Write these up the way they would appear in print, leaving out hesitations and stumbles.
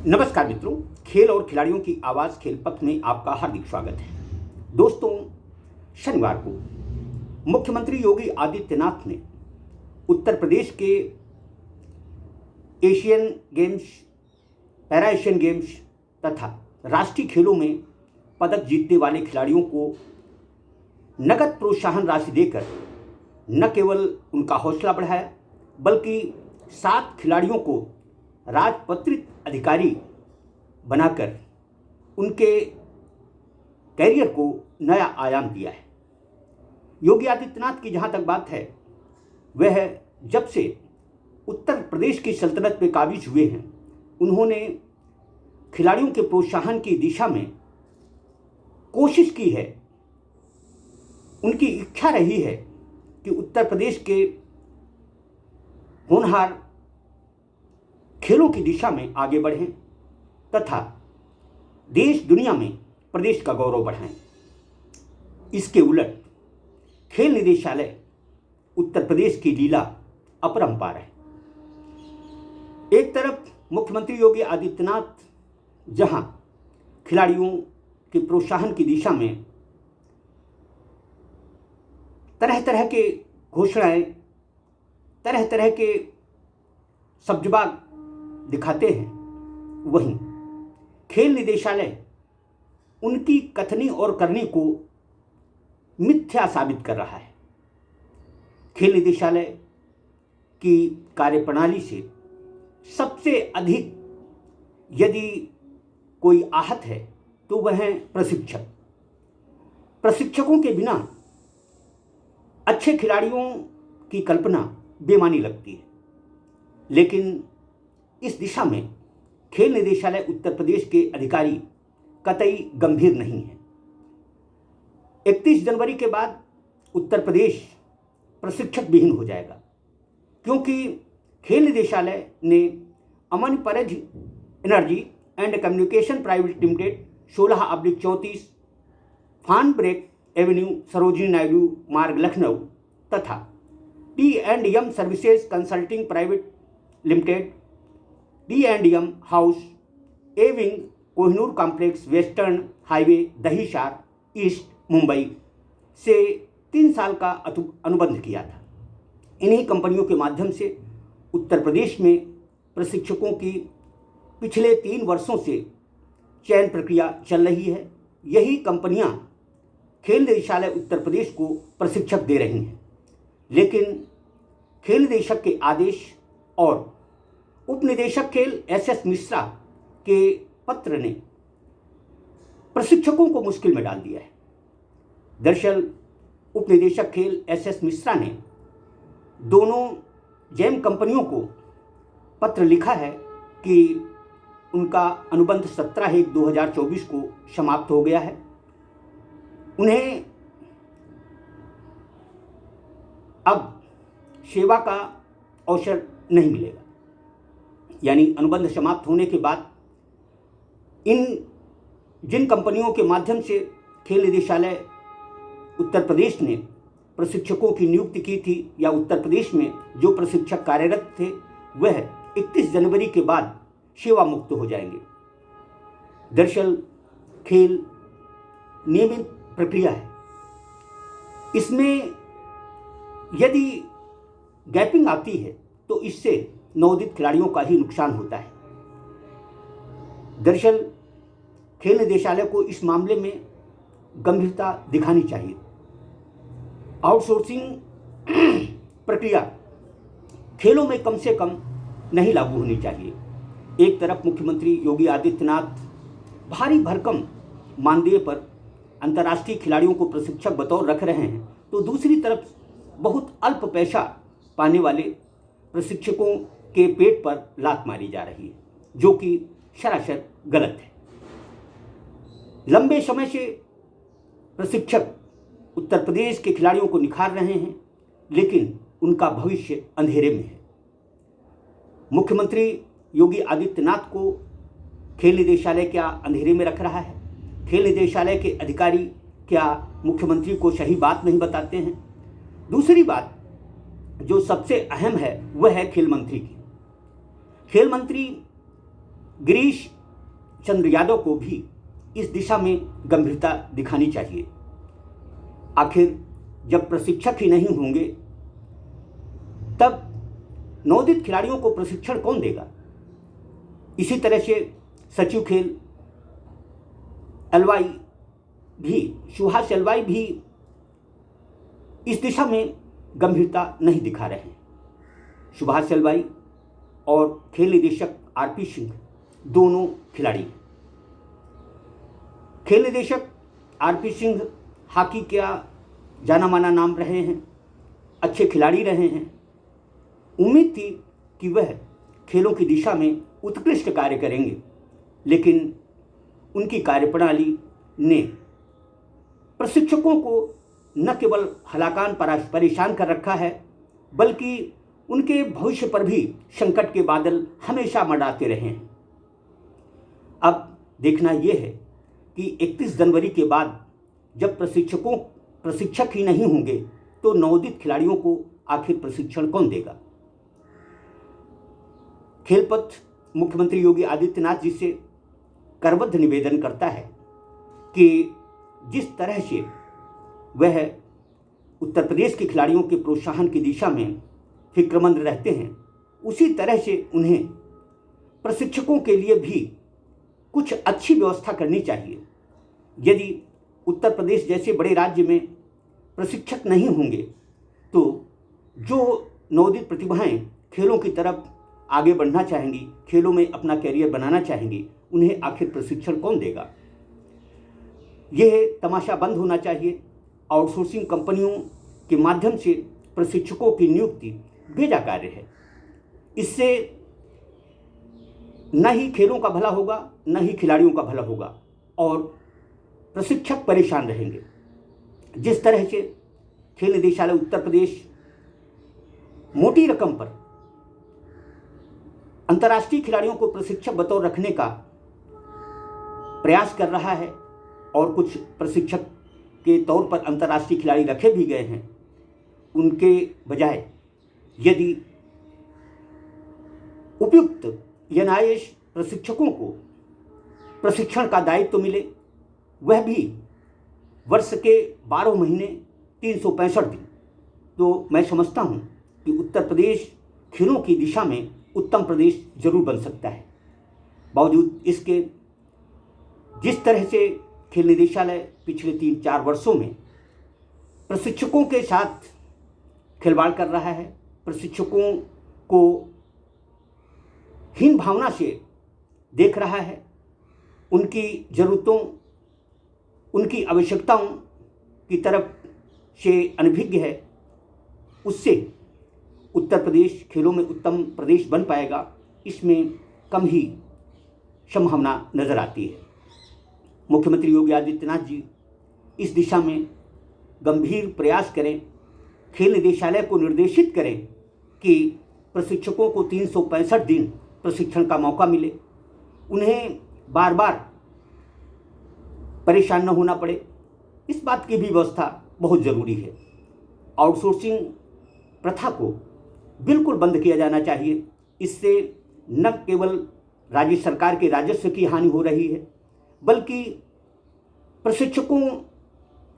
नमस्कार मित्रों, खेल और खिलाड़ियों की आवाज़ खेल पथ में आपका हार्दिक स्वागत है। दोस्तों, शनिवार को मुख्यमंत्री योगी आदित्यनाथ ने उत्तर प्रदेश के Asian games, para Asian games तथा राष्ट्रीय खेलों में पदक जीतने वाले खिलाड़ियों को नगद प्रोत्साहन राशि देकर न केवल उनका हौसला बढ़ाया, बल्कि 7 खिलाड़ियों को राजपत्रित अधिकारी बनाकर उनके कैरियर को नया आयाम दिया है। योगी आदित्यनाथ की जहाँ तक बात है, वह जब से उत्तर प्रदेश की सल्तनत पे काबिज हुए हैं, उन्होंने खिलाड़ियों के प्रोत्साहन की दिशा में कोशिश की है। उनकी इच्छा रही है कि उत्तर प्रदेश के होनहार खेलों की दिशा में आगे बढ़ें तथा देश दुनिया में प्रदेश का गौरव बढ़ाएं। इसके उलट खेल निदेशालय उत्तर प्रदेश की लीला अपरंपार है। एक तरफ मुख्यमंत्री योगी आदित्यनाथ जहां खिलाड़ियों के प्रोत्साहन की दिशा में तरह तरह के घोषणाएं, तरह तरह के सब्जबाग दिखाते हैं, वहीं खेल निदेशालय उनकी कथनी और करनी को मिथ्या साबित कर रहा है। खेल निदेशालय की कार्यप्रणाली से सबसे अधिक यदि कोई आहत है तो वह हैं प्रशिक्षक। प्रशिक्षकों के बिना अच्छे खिलाड़ियों की कल्पना बेमानी लगती है, लेकिन इस दिशा में खेल निदेशालय उत्तर प्रदेश के अधिकारी कतई गंभीर नहीं है। 31 जनवरी के बाद उत्तर प्रदेश प्रशिक्षक विहीन हो जाएगा, क्योंकि खेल निदेशालय ने Aman Paraj energy and communication private limited 16/34 फान ब्रेक एवेन्यू, सरोजिनी नायडू मार्ग, लखनऊ तथा P&M services consulting private limited, D&M house, A wing, Kohinoor complex, western highway, Dahisar east, Mumbai से 3 साल का अनुबंध किया था। इन्हीं कंपनियों के माध्यम से उत्तर प्रदेश में प्रशिक्षकों की पिछले 3 वर्षों से चयन प्रक्रिया चल रही है। यही कंपनियां खेल निदेशालय उत्तर प्रदेश को प्रशिक्षक दे रही हैं, लेकिन खेल निदेशक के आदेश और उप निदेशक खेल SS मिश्रा के पत्र ने प्रशिक्षकों को मुश्किल में डाल दिया है। दरअसल उप निदेशक खेल SS मिश्रा ने दोनों जैम कंपनियों को पत्र लिखा है कि उनका अनुबंध 17/1/2024 को समाप्त हो गया है। उन्हें अब सेवा का अवसर नहीं मिलेगा, यानी अनुबंध समाप्त होने के बाद जिन कंपनियों के माध्यम से खेल निदेशालय उत्तर प्रदेश ने प्रशिक्षकों की नियुक्ति की थी या उत्तर प्रदेश में जो प्रशिक्षक कार्यरत थे, वह 31 जनवरी के बाद सेवा मुक्त हो जाएंगे। दरअसल खेल नियमित प्रक्रिया है, इसमें यदि गैपिंग आती है तो इससे नवोदित खिलाड़ियों का ही नुकसान होता है। दरअसल खेल निदेशालय को इस मामले में गंभीरता दिखानी चाहिए। आउटसोर्सिंग प्रक्रिया खेलों में कम से कम नहीं लागू होनी चाहिए। एक तरफ मुख्यमंत्री योगी आदित्यनाथ भारी भरकम मानदेय पर अंतर्राष्ट्रीय खिलाड़ियों को प्रशिक्षक बतौर रख रहे हैं, तो दूसरी तरफ बहुत अल्प पैसा पाने वाले प्रशिक्षकों के पेट पर लात मारी जा रही है, जो कि सरासर गलत है। लंबे समय से प्रशिक्षक उत्तर प्रदेश के खिलाड़ियों को निखार रहे हैं, लेकिन उनका भविष्य अंधेरे में है। मुख्यमंत्री योगी आदित्यनाथ को खेल निदेशालय क्या अंधेरे में रख रहा है? खेल निदेशालय के अधिकारी क्या मुख्यमंत्री को सही बात नहीं बताते हैं? दूसरी बात जो सबसे अहम है, वह है खेल मंत्री की। खेल मंत्री गिरीश चंद्र यादव को भी इस दिशा में गंभीरता दिखानी चाहिए। आखिर जब प्रशिक्षक ही नहीं होंगे तब नवोदित खिलाड़ियों को प्रशिक्षण कौन देगा। इसी तरह से सचिव खेल सुहास एलवाई भी इस दिशा में गंभीरता नहीं दिखा रहे हैं। सुभाष एलवाई और खेल निदेशक आरपी सिंह दोनों खिलाड़ी। खेल निदेशक आरपी सिंह हॉकी का जाना माना नाम रहे हैं, अच्छे खिलाड़ी रहे हैं। उम्मीद थी कि वह खेलों की दिशा में उत्कृष्ट कार्य करेंगे, लेकिन उनकी कार्यप्रणाली ने प्रशिक्षकों को न केवल हलाकान परेशान कर रखा है, बल्कि उनके भविष्य पर भी संकट के बादल हमेशा मंडराते रहे हैं। अब देखना यह है कि 31 जनवरी के बाद जब प्रशिक्षक ही नहीं होंगे तो नवोदित खिलाड़ियों को आखिर प्रशिक्षण कौन देगा। खेलपथ मुख्यमंत्री योगी आदित्यनाथ जी से करबद्ध निवेदन करता है कि जिस तरह से वह उत्तर प्रदेश के खिलाड़ियों के प्रोत्साहन की दिशा में फिक्रमंद रहते हैं, उसी तरह से उन्हें प्रशिक्षकों के लिए भी कुछ अच्छी व्यवस्था करनी चाहिए। यदि उत्तर प्रदेश जैसे बड़े राज्य में प्रशिक्षक नहीं होंगे तो जो नवोदित प्रतिभाएं खेलों की तरफ आगे बढ़ना चाहेंगी, खेलों में अपना कैरियर बनाना चाहेंगी, उन्हें आखिर प्रशिक्षण कौन देगा। यह तमाशा बंद होना चाहिए। आउटसोर्सिंग कंपनियों के माध्यम से प्रशिक्षकों की नियुक्ति भेजा कार्य है। इससे न ही खेलों का भला होगा, न ही खिलाड़ियों का भला होगा और प्रशिक्षक परेशान रहेंगे। जिस तरह से खेल निदेशालय उत्तर प्रदेश मोटी रकम पर अंतर्राष्ट्रीय खिलाड़ियों को प्रशिक्षक बतौर रखने का प्रयास कर रहा है और कुछ प्रशिक्षक के तौर पर अंतर्राष्ट्रीय खिलाड़ी रखे भी गए हैं, उनके बजाय यदि उपयुक्त NIS प्रशिक्षकों को प्रशिक्षण का दायित्व तो मिले, वह भी वर्ष के 12 महीने 365 दिन, तो मैं समझता हूं कि उत्तर प्रदेश खेलों की दिशा में उत्तम प्रदेश जरूर बन सकता है। बावजूद इसके जिस तरह से खेल निदेशालय पिछले 3-4 वर्षों में प्रशिक्षकों के साथ खिलवाड़ कर रहा है, प्रशिक्षकों को हीन भावना से देख रहा है, उनकी ज़रूरतों, उनकी आवश्यकताओं की तरफ से अनभिज्ञ है, उससे उत्तर प्रदेश खेलों में उत्तम प्रदेश बन पाएगा, इसमें कम ही संभावना नज़र आती है। मुख्यमंत्री योगी आदित्यनाथ जी इस दिशा में गंभीर प्रयास करें, खेल निदेशालय को निर्देशित करें कि प्रशिक्षकों को 365 दिन प्रशिक्षण का मौका मिले, उन्हें बार बार परेशान न होना पड़े। इस बात की भी व्यवस्था बहुत ज़रूरी है। आउटसोर्सिंग प्रथा को बिल्कुल बंद किया जाना चाहिए। इससे न केवल राज्य सरकार के राजस्व की हानि हो रही है, बल्कि प्रशिक्षकों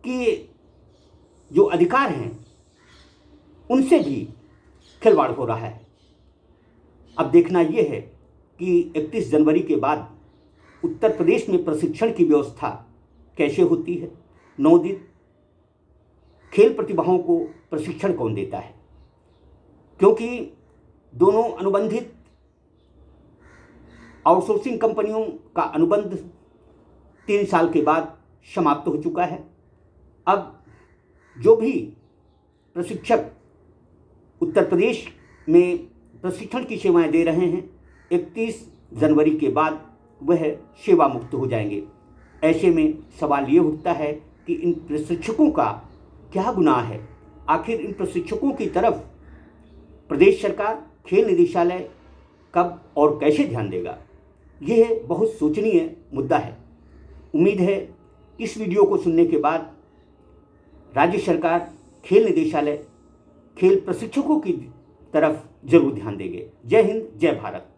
के जो अधिकार हैं उनसे भी खिलवाड़ हो रहा है। अब देखना यह है कि 31 जनवरी के बाद उत्तर प्रदेश में प्रशिक्षण की व्यवस्था कैसे होती है, नवोदित खेल प्रतिभाओं को प्रशिक्षण कौन देता है, क्योंकि दोनों अनुबंधित आउटसोर्सिंग कंपनियों का अनुबंध 3 साल के बाद समाप्त हो चुका है। अब जो भी प्रशिक्षक उत्तर प्रदेश में प्रशिक्षण की सेवाएं दे रहे हैं, 31 जनवरी के बाद वह सेवा मुक्त हो जाएंगे। ऐसे में सवाल ये उठता है कि इन प्रशिक्षकों का क्या गुनाह है। आखिर इन प्रशिक्षकों की तरफ प्रदेश सरकार, खेल निदेशालय कब और कैसे ध्यान देगा, यह बहुत सोचनीय मुद्दा है। उम्मीद है इस वीडियो को सुनने के बाद राज्य सरकार, खेल निदेशालय खेल प्रशिक्षकों की तरफ जरूर ध्यान देंगे। जय हिंद, जय भारत।